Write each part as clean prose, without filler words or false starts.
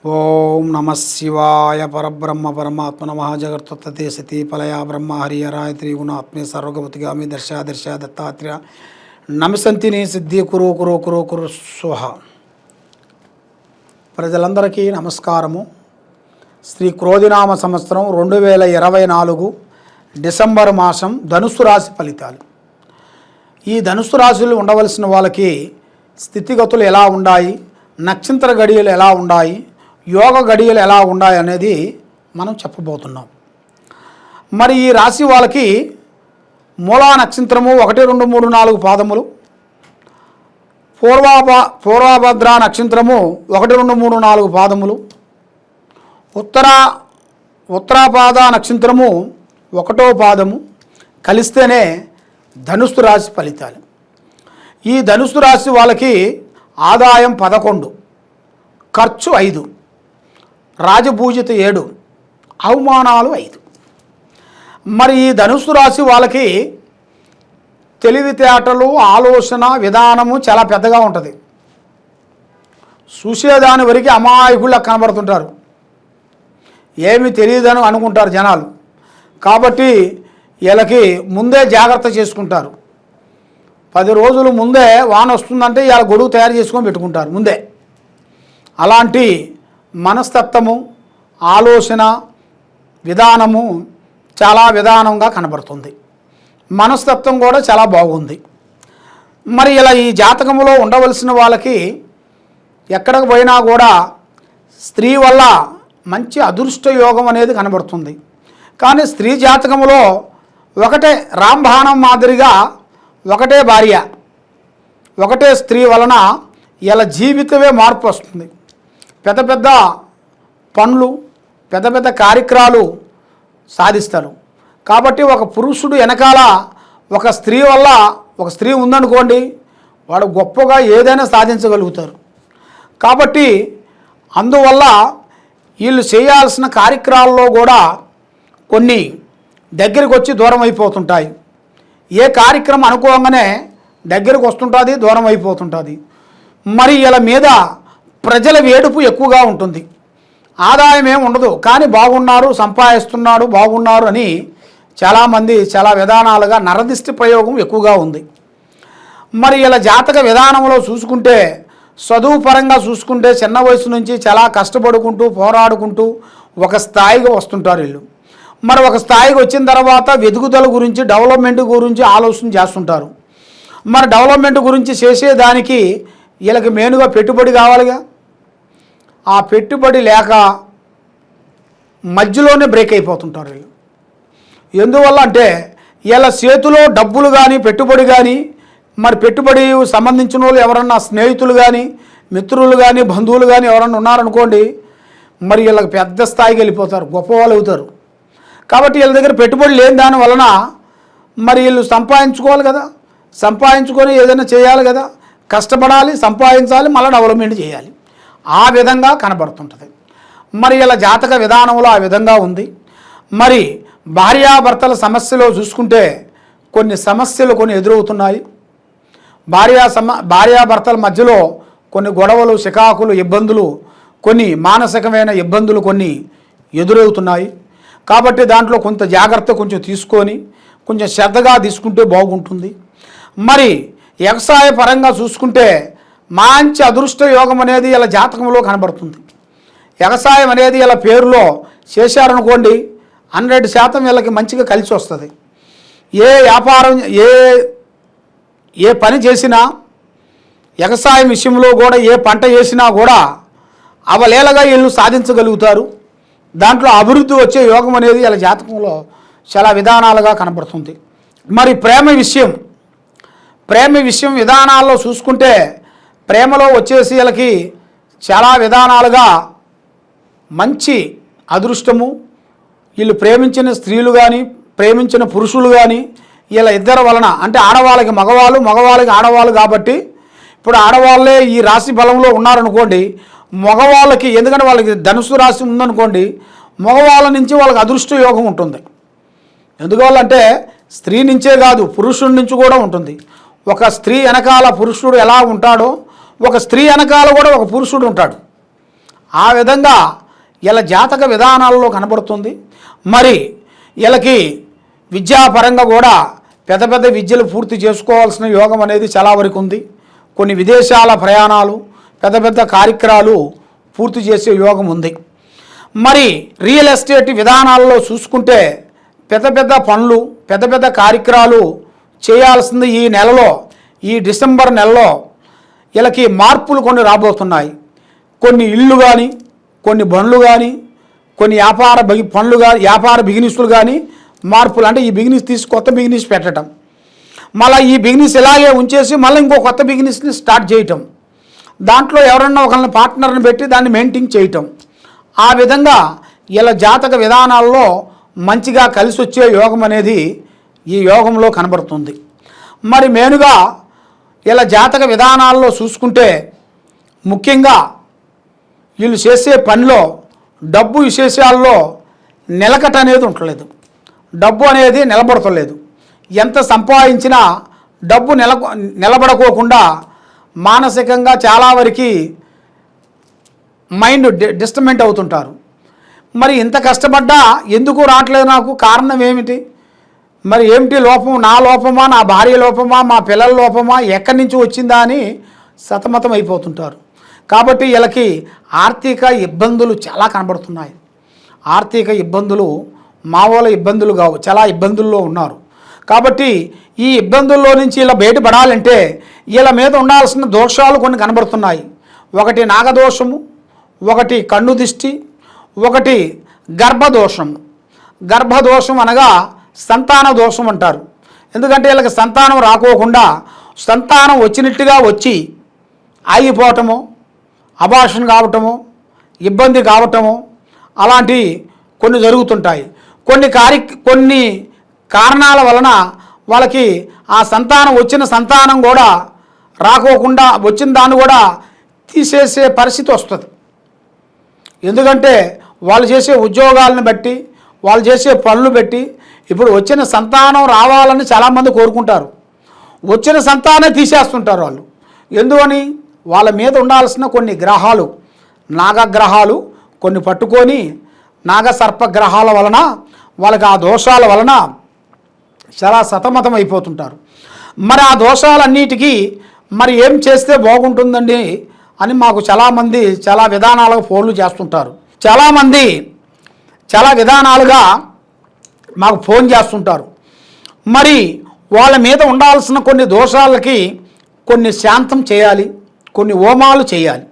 ఓం నమ శివాయ పరబ్రహ్మ పరమాత్మ నమ జగత్తే సతీ పలయ బ్రహ్మ హరిహరాయ త్రిగుణాత్మే సర్వగతిగామి దర్శ దత్తాత్రేయ నమసంతిని సిద్ధి కురు కురు కురు కురు స్వహ. ప్రజలందరికీ నమస్కారము. శ్రీ క్రోధినామ సంవత్సరం 2024 డిసెంబర్ మాసం ధనుస్సు రాశి ఫలితాలు. ఈ ధనుస్సు రాశులు ఉండవలసిన వాళ్ళకి స్థితిగతులు ఎలా ఉన్నాయి, నక్షత్ర గడియలు ఎలా ఉన్నాయి, యోగ గడియలు ఎలా ఉన్నాయి అనేది మనం చెప్పబోతున్నాం. మరి ఈ రాశి వాళ్ళకి మూలా నక్షత్రము 1, 2, 3, 4 పాదములు, పూర్వభద్ర నక్షత్రము 1, 2, 3, 4 పాదములు, ఉత్తరాపాద నక్షత్రము 1వ పాదము కలిస్తేనే ధనుస్సు రాశి ఫలితాలు. ఈ ధనుస్సు రాశి వాళ్ళకి ఆదాయం 11, ఖర్చు 5, రాజపూజిత 7, అవమానాలు 5. మరి ఈ ధనుస్సు రాశి వాళ్ళకి తెలివితేటలు, ఆలోచన విధానము చాలా పెద్దగా ఉంటుంది. చూసేదాని వరకు అమాయకుల్లా కనబడుతుంటారు, ఏమీ తెలియదని అనుకుంటారు జనాలు. కాబట్టి వీళ్ళకి ముందే జాగ్రత్త చేసుకుంటారు. 10 రోజులు ముందే వాన వస్తుందంటే వీళ్ళ గొడుగు తయారు చేసుకొని పెట్టుకుంటారు ముందే. అలాంటి మనస్తత్వము, ఆలోచన విధానము చాలా విధానంగా కనబడుతుంది. మనస్తత్వం కూడా చాలా బాగుంది. మరి ఇలా ఈ జాతకంలో ఉండవలసిన వాళ్ళకి ఎక్కడికి పోయినా కూడా స్త్రీ వల్ల మంచి అదృష్ట యోగం అనేది కనబడుతుంది. కానీ స్త్రీ జాతకంలో ఒకటే రాంబాణం మాదిరిగా ఒకటే భార్య, ఒకటే స్త్రీ వలన ఇలా జీవితమే మార్పు వస్తుంది. పెద్ద పెద్ద పనులు, పెద్ద పెద్ద కార్యక్రమాలు సాధిస్తారు. కాబట్టి ఒక పురుషుడు వెనకాల ఒక స్త్రీ వల్ల, ఒక స్త్రీ ఉందనుకోండి, వాడు గొప్పగా ఏదైనా సాధించగలుగుతారు. కాబట్టి అందువల్ల వీళ్ళు చేయాల్సిన కార్యక్రమాల్లో కూడా కొన్ని దగ్గరికి వచ్చి దూరం అయిపోతుంటాయి. ఏ కార్యక్రమం అనుకోగానే దగ్గరికి వస్తుంటుంది, దూరం అయిపోతుంటుంది. మరి వీళ్ళ మీద ప్రజల వేడుపు ఎక్కువగా ఉంటుంది. ఆదాయం ఏమి ఉండదు, కానీ బాగున్నారు, సంపాదిస్తున్నాడు, బాగున్నారు అని చాలామంది చాలా విధానాలుగా నరదిష్టి ప్రయోగం ఎక్కువగా ఉంది. మరి ఇలా జాతక విధానంలో చూసుకుంటే, చదువు పరంగా చూసుకుంటే చిన్న వయసు నుంచి చాలా కష్టపడుకుంటూ పోరాడుకుంటూ ఒక స్థాయిగా వస్తుంటారు వీళ్ళు. మరి ఒక స్థాయికి వచ్చిన తర్వాత వెతుకుదల గురించి, డెవలప్మెంట్ గురించి ఆలోచన చేస్తుంటారు. మరి డెవలప్మెంట్ గురించి చేసేదానికి వీళ్ళకి మెయిన్గా పెట్టుబడి కావాలిగా. ఆ పెట్టుబడి లేక మధ్యలోనే బ్రేక్ అయిపోతుంటారు వీళ్ళు. ఎందువల్ల అంటే వీళ్ళ చేతిలో డబ్బులు కానీ, పెట్టుబడి కానీ, మరి పెట్టుబడి సంబంధించిన వాళ్ళు ఎవరన్నా స్నేహితులు కానీ, మిత్రులు కానీ, బంధువులు కానీ ఎవరన్నా ఉన్నారనుకోండి, మరి వీళ్ళకి పెద్ద స్థాయికి వెళ్ళిపోతారు, గొప్పవాళ్ళు అవుతారు. కాబట్టి వీళ్ళ దగ్గర పెట్టుబడి లేని దాని వలన మరి వీళ్ళు సంపాదించుకోవాలి కదా, సంపాదించుకొని ఏదైనా చేయాలి కదా, కష్టపడాలి, సంపాదించాలి, మళ్ళీ డెవలప్మెంట్ చేయాలి. ఆ విధంగా కనబడుతుంటుంది. మరి ఇలా జాతక విధానంలో ఆ విధంగా ఉంది. మరి భార్యాభర్తల సమస్యలో చూసుకుంటే కొన్ని సమస్యలు కొన్ని ఎదురవుతున్నాయి. భార్యాభర్తల మధ్యలో కొన్ని గొడవలు, చికాకులు, ఇబ్బందులు, కొన్ని మానసికమైన ఇబ్బందులు కొన్ని ఎదురవుతున్నాయి. కాబట్టి దాంట్లో కొంత జాగ్రత్త కొంచెం తీసుకొని కొంచెం శ్రద్ధగా తీసుకుంటే బాగుంటుంది. మరి వ్యవసాయ పరంగా చూసుకుంటే మంచి అదృష్ట యోగం అనేది ఇలా జాతకంలో కనబడుతుంది. వ్యవసాయం అనేది ఇలా పేరులో చేశారనుకోండి, 100% వీళ్ళకి మంచిగా కలిసి వస్తుంది. ఏ వ్యాపారం, ఏ పని చేసినా, వ్యవసాయం విషయంలో కూడా ఏ పంట చేసినా కూడా అవలేలగా వీళ్ళు సాధించగలుగుతారు. దాంట్లో అభివృద్ధి వచ్చే యోగం అనేది ఇలా జాతకంలో చాలా విధానాలుగా కనబడుతుంది. మరి ప్రేమ విషయం విధానాల్లో చూసుకుంటే ప్రేమలో వచ్చేసి వీళ్ళకి చాలా విధానాలుగా మంచి అదృష్టము. వీళ్ళు ప్రేమించిన స్త్రీలు కానీ, ప్రేమించిన పురుషులు కానీ వీళ్ళ ఇద్దరి వలన, అంటే ఆడవాళ్ళకి మగవాళ్ళు, మగవాళ్ళకి ఆడవాళ్ళు కాబట్టి ఇప్పుడు ఆడవాళ్ళే ఈ రాశి బలంలో ఉన్నారనుకోండి, మగవాళ్ళకి, ఎందుకంటే వాళ్ళకి ధనుసు రాశి ఉందనుకోండి, మగవాళ్ళ నుంచి వాళ్ళకి అదృష్ట యోగం ఉంటుంది. ఎందువల్లంటే స్త్రీ నుంచే కాదు, పురుషుడి నుంచి కూడా ఉంటుంది. ఒక స్త్రీ వెనకాల పురుషుడు ఎలా ఉంటాడో, ఒక స్త్రీ వెనకాల కూడా ఒక పురుషుడు ఉంటాడు. ఆ విధంగా ఇలా జాతక విధానాల్లో కనబడుతుంది. మరి వీళ్ళకి విద్యాపరంగా కూడా పెద్ద పెద్ద విద్యలు పూర్తి చేసుకోవాల్సిన యోగం అనేది చాలా వరకు ఉంది. కొన్ని విదేశాల ప్రయాణాలు, పెద్ద పెద్ద కార్యక్రమాలు పూర్తి చేసే యోగం ఉంది. మరి రియల్ ఎస్టేట్ విధానాల్లో చూసుకుంటే పెద్ద పెద్ద పనులు, పెద్ద పెద్ద కార్యక్రమాలు చేయాల్సింది ఈ నెలలో, ఈ డిసెంబర్ నెలలో వీళ్ళకి మార్పులు కొన్ని రాబోతున్నాయి. కొన్ని ఇళ్ళు కానీ, కొన్ని బండ్లు కానీ, కొన్ని పనులు కానీ, వ్యాపార బిజినెస్లు కానీ మార్పులు. అంటే ఈ బిజినెస్ తీసి కొత్త బిజినెస్ పెట్టడం, మళ్ళీ ఈ బిజినెస్ ఇలాగే ఉంచేసి మళ్ళీ ఇంకో కొత్త బిజినెస్ని స్టార్ట్ చేయటం, దాంట్లో ఎవరన్నా ఒకరిని పార్ట్నర్ని పెట్టి దాన్ని మెయింటైన్ చేయటం. ఆ విధంగా ఇలా జాతక విధానాల్లో మంచిగా కలిసి వచ్చే యోగం అనేది ఈ యోగంలో కనబడుతుంది. మరి మెయిన్గా ఇలా జాతక విధానాల్లో చూసుకుంటే ముఖ్యంగా వీళ్ళు చేసే పనిలో డబ్బు విశేషాల్లో నిలకట అనేది ఉండలేదు. డబ్బు అనేది నిలబడతలేదు. ఎంత సంపాదించినా డబ్బు నిలబడకోకుండా మానసికంగా చాలా వరకు మైండ్ డిస్టర్బెంట్ అవుతుంటారు. మరి ఇంత కష్టపడ్డా ఎందుకు రావట్లేదు, నాకు కారణం ఏమిటి, మరి ఏమిటి లోపం, నా లోపమా, నా భార్య లోపమా, మా పిల్లల లోపమా, ఎక్కడి నుంచి వచ్చిందా అని సతమతం అయిపోతుంటారు. కాబట్టి వీళ్ళకి ఆర్థిక ఇబ్బందులు చాలా కనబడుతున్నాయి. ఆర్థిక ఇబ్బందులు మామూలు ఇబ్బందులు కావు, చాలా ఇబ్బందుల్లో ఉన్నారు. కాబట్టి ఈ ఇబ్బందుల్లో నుంచి ఇలా బయటపడాలంటే వీళ్ళ మీద ఉండాల్సిన దోషాలు కొన్ని కనబడుతున్నాయి. ఒకటి నాగదోషము, ఒకటి కన్ను దిష్టి, ఒకటి గర్భదోషం. గర్భదోషం అనగా సంతాన దోషం అంటారు. ఎందుకంటే వీళ్ళకి సంతానం రాకోకుండా సంతానం వచ్చినట్టుగా వచ్చి ఆగిపోవటము, అబార్షన్ కావటము, ఇబ్బంది కావటము, అలాంటి కొన్ని జరుగుతుంటాయి. కొన్ని కారణాల వలన వాళ్ళకి ఆ సంతానం వచ్చిన సంతానం కూడా రాకోకుండా వచ్చిన దాన్ని కూడా తీసేసే పరిస్థితి వస్తుంది. ఎందుకంటే వాళ్ళు చేసే ఉద్యోగాలను బట్టి, వాళ్ళు చేసే పనులు బట్టి ఇప్పుడు వచ్చిన సంతానం రావాలని చాలామంది కోరుకుంటారు. వచ్చిన సంతానం తీసేస్తుంటారు వాళ్ళు. ఎందుకని వాళ్ళ మీద ఉండాల్సిన కొన్ని గ్రహాలు, నాగగ్రహాలు కొన్ని పట్టుకొని నాగసర్ప గ్రహాల వలన వాళ్ళకి ఆ దోషాల వలన చాలా సతమతం అయిపోతుంటారు. మరి ఆ దోషాలన్నిటికీ మరి ఏం చేస్తే బాగుంటుందండి అని మాకు చాలామంది చాలా విధానాలుగా ఫోన్లు చేస్తుంటారు. చాలామంది చాలా విధానాలుగా మాకు ఫోన్ చేస్తుంటారు. మరి వాళ్ళ మీద ఉండాల్సిన కొన్ని దోషాలకి కొన్ని శాంతం చేయాలి, కొన్ని హోమాలు చేయాలి.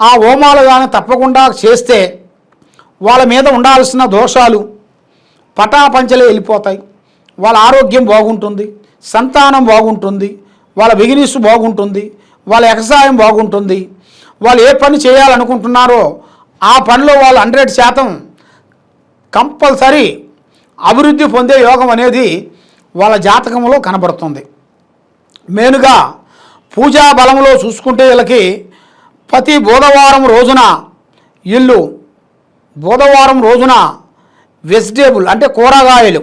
ఆ హోమాలు కానీ తప్పకుండా చేస్తే వాళ్ళ మీద ఉండాల్సిన దోషాలు పటాపంచలే వెళ్ళిపోతాయి. వాళ్ళ ఆరోగ్యం బాగుంటుంది, సంతానం బాగుంటుంది, వాళ్ళ బిజినెస్ బాగుంటుంది, వాళ్ళ వ్యవసాయం బాగుంటుంది. వాళ్ళు ఏ పని చేయాలనుకుంటున్నారో ఆ పనిలో వాళ్ళు 100% కంపల్సరీ అభివృద్ధి పొందే యోగం అనేది వాళ్ళ జాతకంలో కనబడుతుంది. మెయిన్గా పూజా బలంలో చూసుకుంటే వీళ్ళకి ప్రతి బుధవారం రోజున వెజిటేబుల్ అంటే కూరగాయలు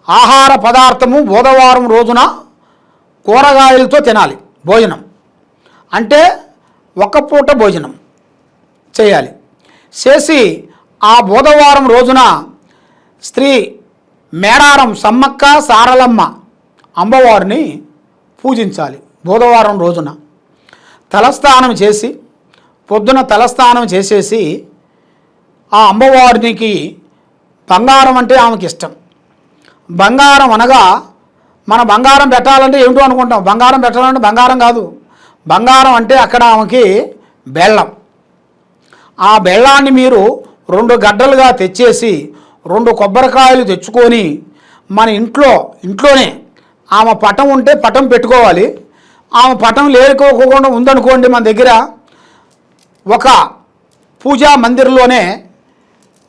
ఆహార పదార్థము బుధవారం రోజున కూరగాయలతో తినాలి. భోజనం అంటే ఒక పూట భోజనం చేయాలి. చేసి ఆ బుధవారం రోజున స్త్రీ మేడారం సమ్మక్క సారలమ్మ అమ్మవారిని పూజించాలి. బుధవారం రోజున తలస్నానం చేసి పొద్దున తలస్నానం చేసేసి ఆ అమ్మవారికి బంగారం అంటే ఆమెకి ఇష్టం. బంగారం అనగా మన బంగారం పెట్టాలంటే ఏమిటో అనుకుంటాం. బంగారం పెట్టాలంటే బంగారం కాదు. బంగారం అంటే అక్కడ ఆమెకి బెల్లం. ఆ బెల్లాన్ని మీరు 2 గడ్డలుగా తెచ్చేసి 2 కొబ్బరికాయలు తెచ్చుకొని మన ఇంట్లోనే ఆమె పటం ఉంటే పటం పెట్టుకోవాలి. ఆమె పటం లేకపోకుండా ఉందనుకోండి, మన దగ్గర ఒక పూజా మందిర్లోనే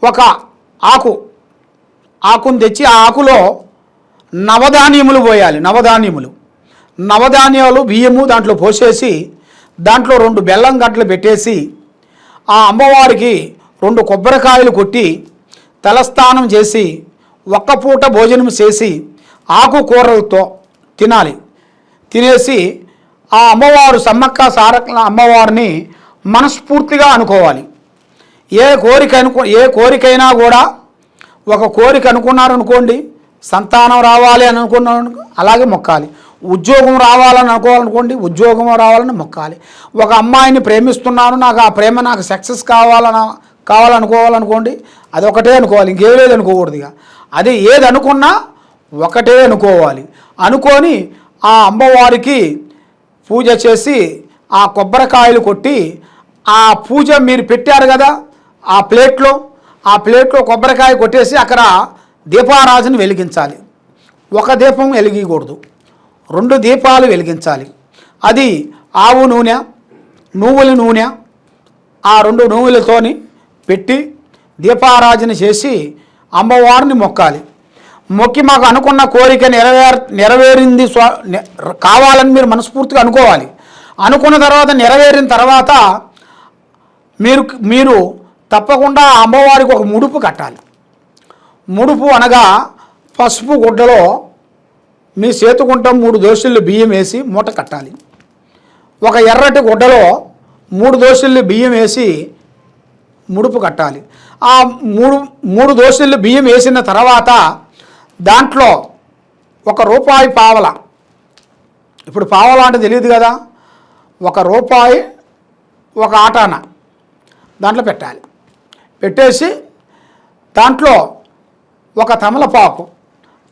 ఒక ఆకును తెచ్చి ఆ ఆకులో నవధాన్యములు పోయాలి. నవధాన్యాలు బియ్యము దాంట్లో పోసేసి దాంట్లో 2 బెల్లం గడ్డలు పెట్టేసి ఆ అమ్మవారికి 2 కొబ్బరికాయలు కొట్టి తలస్నానం చేసి ఒక్క పూట భోజనం చేసి ఆకుకూరలతో తినాలి. తినేసి ఆ అమ్మవారు సమ్మక్క సారక్క అమ్మవారిని మనస్ఫూర్తిగా అనుకోవాలి. ఏ కోరికైనా కూడా ఒక కోరిక అనుకున్నారనుకోండి, సంతానం రావాలి అని అనుకున్నాను అలాగే మొక్కాలి. ఉద్యోగం రావాలని అనుకోవాలనుకోండి, ఉద్యోగం రావాలని మొక్కాలి. ఒక అమ్మాయిని ప్రేమిస్తున్నాను, నాకు ఆ ప్రేమ నాకు సక్సెస్ కావాలనుకోవాలనుకోండి, అదొకటే అనుకోవాలి, ఇంకేం లేదు అనుకోకూడదు. ఇక అది ఏది అనుకున్నా ఒకటే అనుకోవాలి. అనుకొని ఆ అమ్మవారికి పూజ చేసి ఆ కొబ్బరికాయలు కొట్టి ఆ పూజ మీరు పెట్టారు కదా ఆ ప్లేట్లో కొబ్బరికాయ కొట్టేసి అక్కడ దీపారాజన వెలిగించాలి. ఒక దీపం వెలిగకూడదు, 2 దీపాలు వెలిగించాలి. అది ఆవు నూనె, నువ్వుల నూనె, ఆ 2 నువ్వులతోని పెట్టి దీపారాజన చేసి అమ్మవారిని మొక్కాలి. మొక్కి మాకు అనుకున్న కోరిక నెరవేరింది కావాలని మీరు మనస్ఫూర్తిగా అనుకోవాలి. అనుకున్న తర్వాత నెరవేరిన తర్వాత మీరు తప్పకుండా అమ్మవారికి ఒక ముడుపు కట్టాలి. ముడుపు అనగా పసుపు గుడ్డలో మీ చేతుకుంటం 3 దోశలు బియ్యం వేసి మూట కట్టాలి. ఒక ఎర్రటి గుడ్డలో 3 దోశలు బియ్యం వేసి ముడుపు కట్టాలి. ఆ 3 దోశలు బియ్యం వేసిన తర్వాత దాంట్లో ₹1 పావల, ఇప్పుడు పావల అంటే తెలియదు కదా, ₹1 ఒక ఆటాన దాంట్లో పెట్టాలి. పెట్టేసి దాంట్లో ఒక తమలపాకు,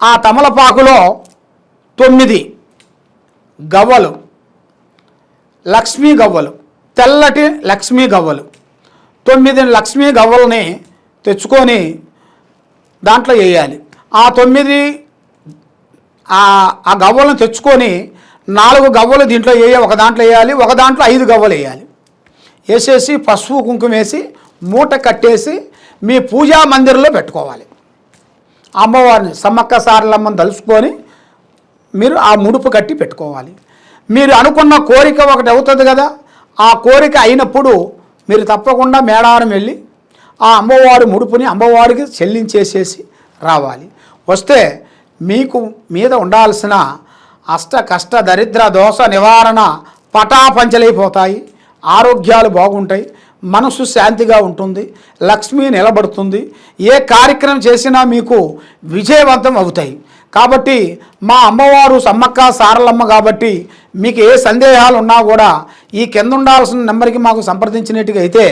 ఆ తమలపాకులో 9 గవ్వలు, లక్ష్మీ గవ్వలు, తెల్లటి లక్ష్మీ గవ్వలు, 9 లక్ష్మీ గవ్వలని తెచ్చుకొని దాంట్లో వేయాలి. ఆ 9 ఆ గవ్వలను తెచ్చుకొని 4 గవ్వలు దీంట్లో ఒక దాంట్లో వేయాలి, ఒక దాంట్లో 5 గవ్వలు వేయాలి. వేసేసి పసుపు కుంకుమ వేసి మూట కట్టేసి మీ పూజా మందిరంలో పెట్టుకోవాలి. అమ్మవారిని సమ్మక్క సారలమ్మని తలుచుకొని మీరు ఆ ముడుపు కట్టి పెట్టుకోవాలి. మీరు అనుకున్న కోరిక ఒకటి అవుతుంది కదా, ఆ కోరిక అయినప్పుడు మీరు తప్పకుండా మేడారం వెళ్ళి ఆ అమ్మవారి ముడుపుని అమ్మవారికి చెల్లించేసేసి రావాలి. వస్తే మీకు మీద ఉండాల్సిన అష్ట కష్ట దరిద్ర దోష నివారణ పటాపంచలైపోతాయి. ఆరోగ్యాలు బాగుంటాయి, మనసు శాంతిగా ఉంటుంది, లక్ష్మి నిలబడుతుంది, ఏ కార్యక్రమం చేసినా మీకు విజయవంతం అవుతాయి. కాబట్టి మా అమ్మవారు సమ్మక్క సారలమ్మ కాబట్టి మీకు ఏ సందేహాలు ఉన్నా కూడా ఈ కింద ఉండాల్సిన నెంబర్కి మాకు సంప్రదించినట్టుగా అయితే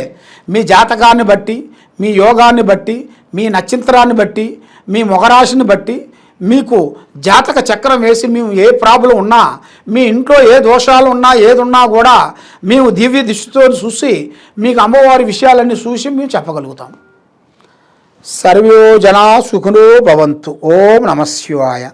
మీ జాతకాన్ని బట్టి, మీ యోగాన్ని బట్టి, మీ నక్షత్రాన్ని బట్టి, మీ మొగరాశిని బట్టి మీకు జాతక చక్రం వేసి మేము ఏ ప్రాబ్లం ఉన్నా, మీ ఇంట్లో ఏ దోషాలు ఉన్నా ఏదున్నా కూడా మేము దివ్య దృష్టితో చూసి మీకు అమ్మవారి విషయాలన్నీ చూసి మేము చెప్పగలుగుతాం. సర్వే జనా సుఖినో భవంతు. ఓం నమః శివాయ.